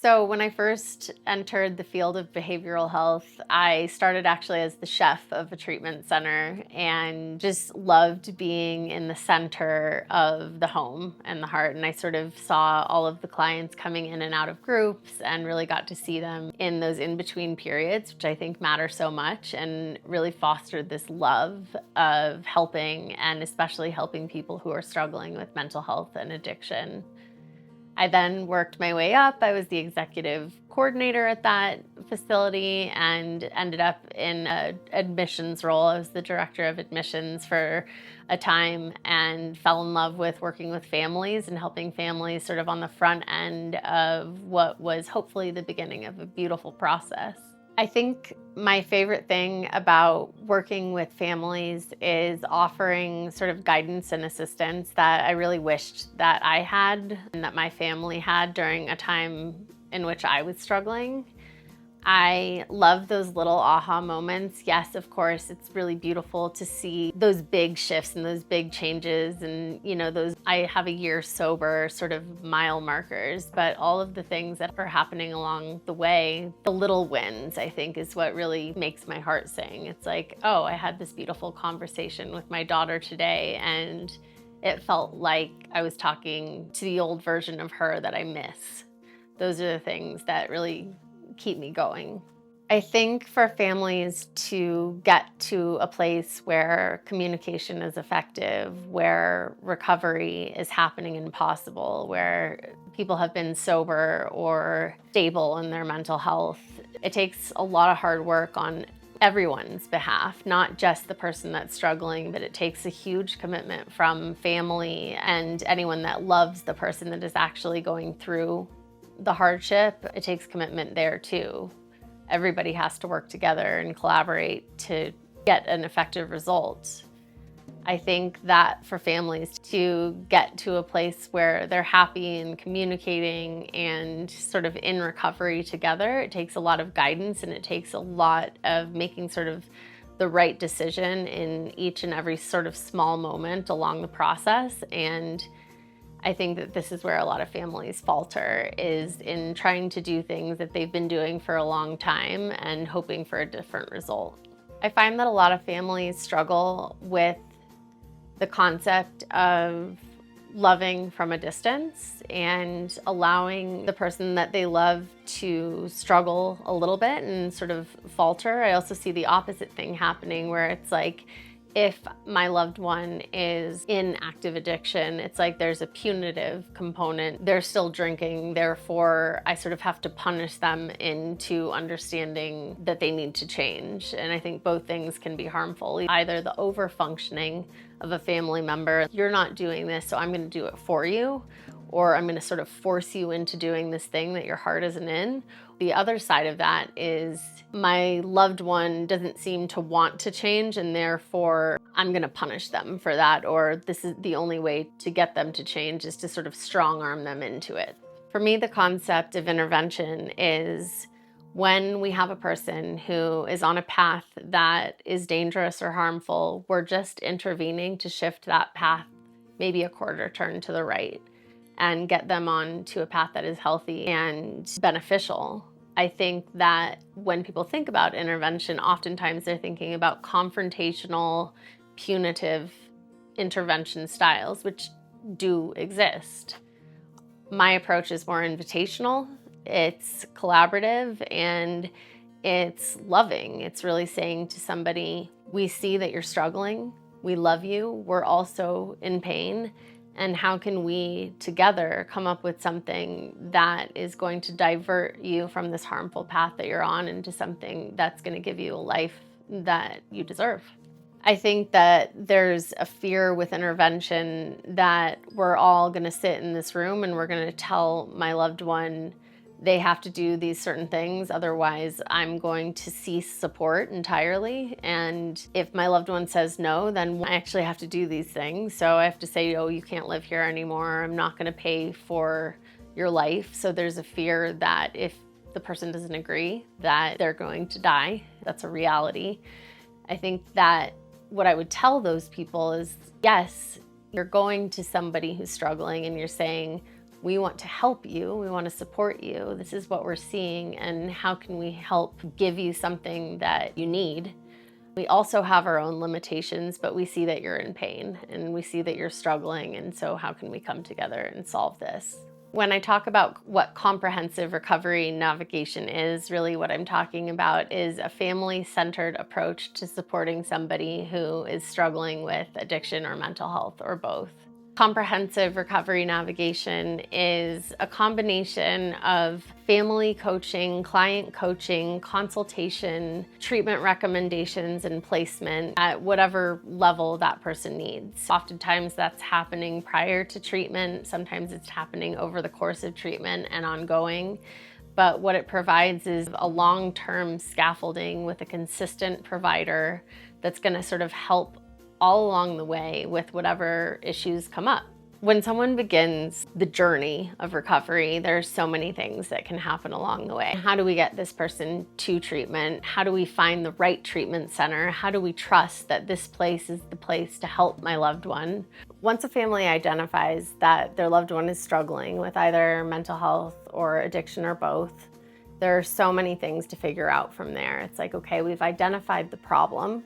So when I first entered the field of behavioral health, I started actually as the chef of a treatment center and just loved being in the center of the home and the heart. And I sort of saw all of the clients coming in and out of groups and really got to see them in those in-between periods, which I think matter so much, and really fostered this love of helping, and especially helping people who are struggling with mental health and addiction. I then worked my way up. I was the executive coordinator at that facility and ended up in an admissions role. I was the director of admissions for a time and fell in love with working with families and helping families sort of on the front end of what was hopefully the beginning of a beautiful process. I think my favorite thing about working with families is offering sort of guidance and assistance that I really wished that I had and that my family had during a time in which I was struggling. I love those little aha moments. Yes, of course, it's really beautiful to see those big shifts and those big changes and, those I have a year sober sort of mile markers, but all of the things that are happening along the way, the little wins, I think is what really makes my heart sing. It's like, oh, I had this beautiful conversation with my daughter today and it felt like I was talking to the old version of her that I miss. Those are the things that really keep me going. I think for families to get to a place where communication is effective, where recovery is happening and possible, where people have been sober or stable in their mental health, it takes a lot of hard work on everyone's behalf, not just the person that's struggling, but it takes a huge commitment from family and anyone that loves the person that is actually going through the hardship. It takes commitment there too. Everybody has to work together and collaborate to get an effective result. I think that for families to get to a place where they're happy and communicating and sort of in recovery together, it takes a lot of guidance and it takes a lot of making sort of the right decision in each and every sort of small moment along the process. And I think that this is where a lot of families falter, is in trying to do things that they've been doing for a long time and hoping for a different result. I find that a lot of families struggle with the concept of loving from a distance and allowing the person that they love to struggle a little bit and sort of falter. I also see the opposite thing happening where it's like, if my loved one is in active addiction, it's like there's a punitive component. They're still drinking, therefore I sort of have to punish them into understanding that they need to change. And I think both things can be harmful. Either the over-functioning of a family member, you're not doing this, so I'm going to do it for you, or I'm going to sort of force you into doing this thing that your heart isn't in. The other side of that is my loved one doesn't seem to want to change, and therefore I'm going to punish them for that, or this is the only way to get them to change is to sort of strong arm them into it. For me, the concept of intervention is when we have a person who is on a path that is dangerous or harmful, we're just intervening to shift that path maybe a quarter turn to the right and get them on to a path that is healthy and beneficial. I think that when people think about intervention, oftentimes they're thinking about confrontational, punitive intervention styles, which do exist. My approach is more invitational. It's collaborative and it's loving. It's really saying to somebody, we see that you're struggling. We love you. We're also in pain. And how can we together come up with something that is going to divert you from this harmful path that you're on into something that's going to give you a life that you deserve? I think that there's a fear with intervention that we're all going to sit in this room and we're going to tell my loved one they have to do these certain things, otherwise I'm going to cease support entirely. And if my loved one says no, then I actually have to do these things. So I have to say, oh, you can't live here anymore. I'm not going to pay for your life. So there's a fear that if the person doesn't agree, that they're going to die. That's a reality. I think that what I would tell those people is, yes, you're going to somebody who's struggling and you're saying, We want to help you, we want to support you. This is what we're seeing, and how can we help give you something that you need? We also have our own limitations, but we see that you're in pain and we see that you're struggling, and so how can we come together and solve this? When I talk about what comprehensive recovery navigation is, really what I'm talking about is a family-centered approach to supporting somebody who is struggling with addiction or mental health, or both. Comprehensive recovery navigation is a combination of family coaching, client coaching, consultation, treatment recommendations, and placement at whatever level that person needs. Oftentimes that's happening prior to treatment. Sometimes it's happening over the course of treatment and ongoing. But what it provides is a long-term scaffolding with a consistent provider that's going to sort of help all along the way with whatever issues come up. When someone begins the journey of recovery, there's so many things that can happen along the way. How do we get this person to treatment? How do we find the right treatment center? How do we trust that this place is the place to help my loved one? Once a family identifies that their loved one is struggling with either mental health or addiction or both, there are so many things to figure out from there. It's like, okay, we've identified the problem,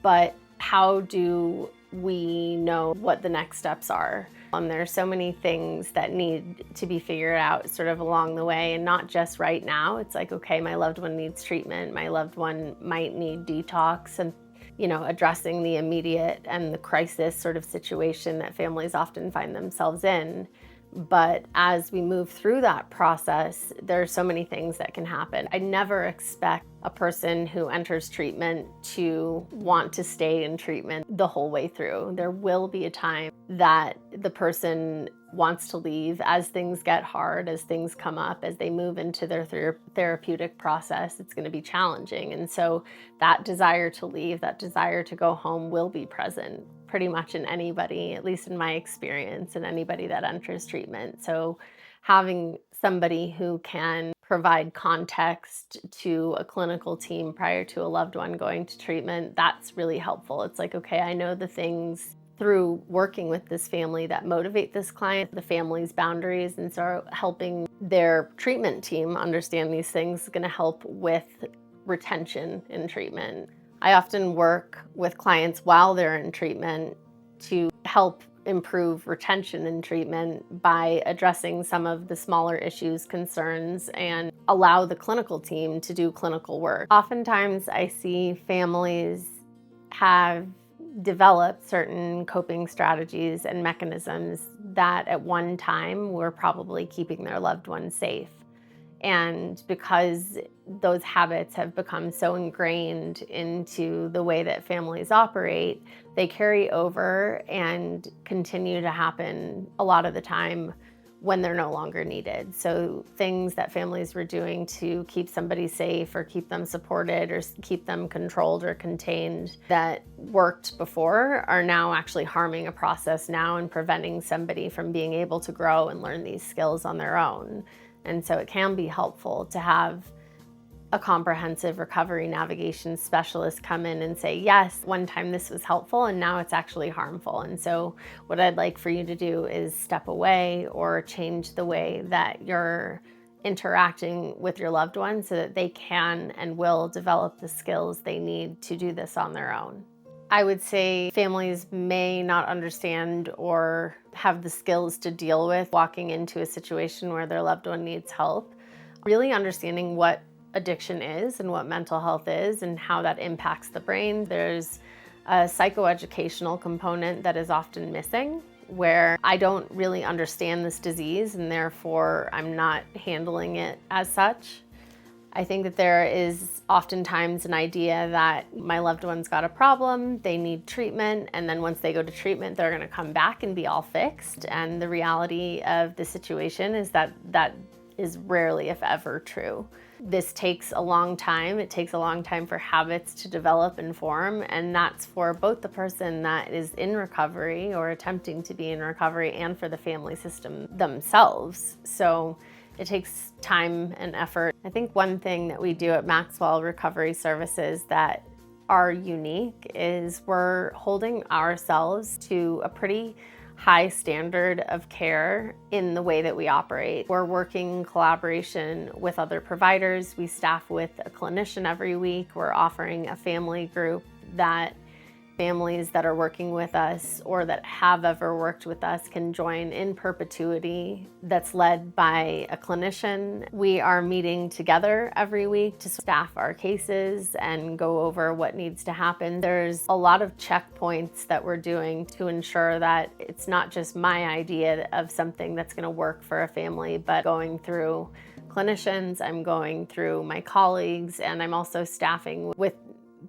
but how do we know what the next steps are? There are so many things that need to be figured out sort of along the way, and not just right now. It's like, okay, my loved one needs treatment. My loved one might need detox, and addressing the immediate and the crisis sort of situation that families often find themselves in. But as we move through that process, there are so many things that can happen. I never expect a person who enters treatment to want to stay in treatment the whole way through. There will be a time that the person wants to leave as things get hard, as things come up, as they move into their therapeutic process. It's going to be challenging. And so that desire to leave, that desire to go home will be present pretty much in anybody, at least in my experience, in anybody that enters treatment. So having somebody who can provide context to a clinical team prior to a loved one going to treatment, that's really helpful. It's like, okay, I know the things through working with this family that motivate this client, the family's boundaries, and so helping their treatment team understand these things is going to help with retention in treatment. I often work with clients while they're in treatment to help improve retention in treatment by addressing some of the smaller issues, concerns, and allow the clinical team to do clinical work. Oftentimes I see families have developed certain coping strategies and mechanisms that at one time were probably keeping their loved one safe. And because those habits have become so ingrained into the way that families operate, they carry over and continue to happen a lot of the time when they're no longer needed. So things that families were doing to keep somebody safe or keep them supported or keep them controlled or contained that worked before are now actually harming a process now and preventing somebody from being able to grow and learn these skills on their own. And so it can be helpful to have a comprehensive recovery navigation specialist come in and say, yes, one time this was helpful and now it's actually harmful. And so what I'd like for you to do is step away or change the way that you're interacting with your loved one so that they can and will develop the skills they need to do this on their own. I would say families may not understand or have the skills to deal with walking into a situation where their loved one needs help. Really understanding what addiction is and what mental health is and how that impacts the brain. There's a psychoeducational component that is often missing, where I don't really understand this disease and therefore I'm not handling it as such. I think that there is oftentimes an idea that my loved one's got a problem, they need treatment, and then once they go to treatment, they're gonna come back and be all fixed. And the reality of the situation is that that is rarely, if ever, true. This takes a long time. It takes a long time for habits to develop and form, and that's for both the person that is in recovery or attempting to be in recovery and for the family system themselves. So it takes time and effort. I think one thing that we do at Maxwell Recovery Services that are unique is we're holding ourselves to a pretty high standard of care in the way that we operate. We're working in collaboration with other providers. We staff with a clinician every week. We're offering a family group that families that are working with us or that have ever worked with us can join in perpetuity, that's led by a clinician. We are meeting together every week to staff our cases and go over what needs to happen. There's a lot of checkpoints that we're doing to ensure that it's not just my idea of something that's going to work for a family, but going through clinicians, I'm going through my colleagues, and I'm also staffing with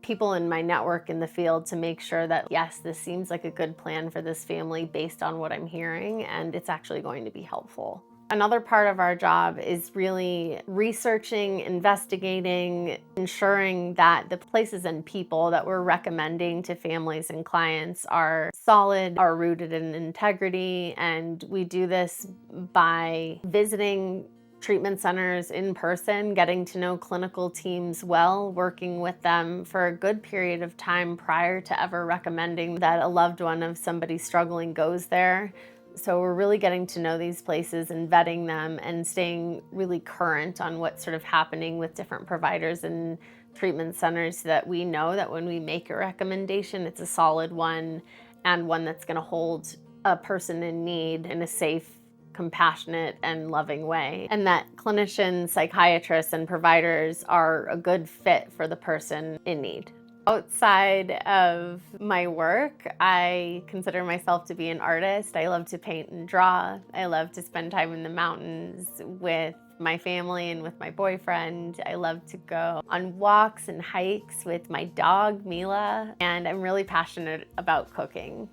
people in my network in the field to make sure that, yes, this seems like a good plan for this family based on what I'm hearing, and it's actually going to be helpful. Another part of our job is really researching, investigating, ensuring that the places and people that we're recommending to families and clients are solid, are rooted in integrity, and we do this by visiting treatment centers in person, getting to know clinical teams well, working with them for a good period of time prior to ever recommending that a loved one of somebody struggling goes there. So we're really getting to know these places and vetting them and staying really current on what's sort of happening with different providers and treatment centers so that we know that when we make a recommendation, it's a solid one and one that's going to hold a person in need in a safe, compassionate and loving way, and that clinicians, psychiatrists, and providers are a good fit for the person in need. Outside of my work, I consider myself to be an artist. I love to paint and draw. I love to spend time in the mountains with my family and with my boyfriend. I love to go on walks and hikes with my dog, Mila, and I'm really passionate about cooking.